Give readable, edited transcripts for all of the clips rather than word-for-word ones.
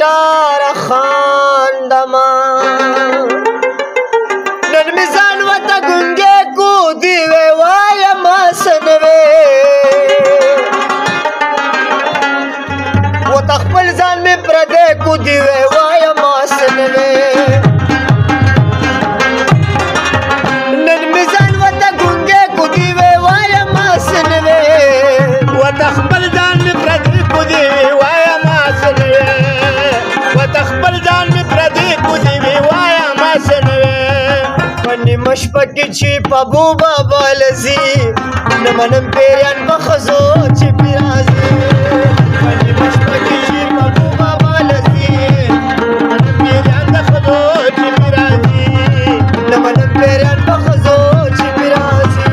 لاره خاندما نن مې ځان ورته ګونګی کو دیوې وایمه څه نه وې ورته خپل ځان مې پردی کو دیوې وایمه څه نه وې نن مې ځان ورته ګونګی کو دیوې وایمه څه نه وې ورته خپل ځان مې پردی کو دیوې وایمه څه نه وې ورته خپل ځان مې پردی کو دیوې وایمه څه نه وې نیمه شپه کې چې په ابو بابا لځي نه منم پیریان په ښځو چې پې راځي نیمه شپه کې چې په ابو بابا لځي نه منم پیریان د ښځو چې پې راځي نه منم پیریان په ښځو چې پې راځي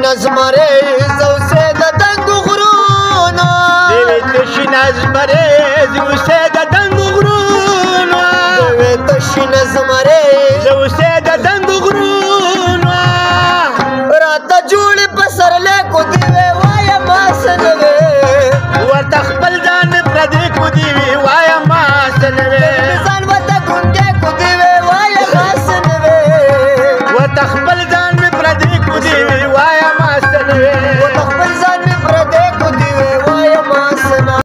نزمره زوسه د دنګ غرونو دیوې تشي نزمره زوسه د دنګ غرونو دیوې تشي نزمره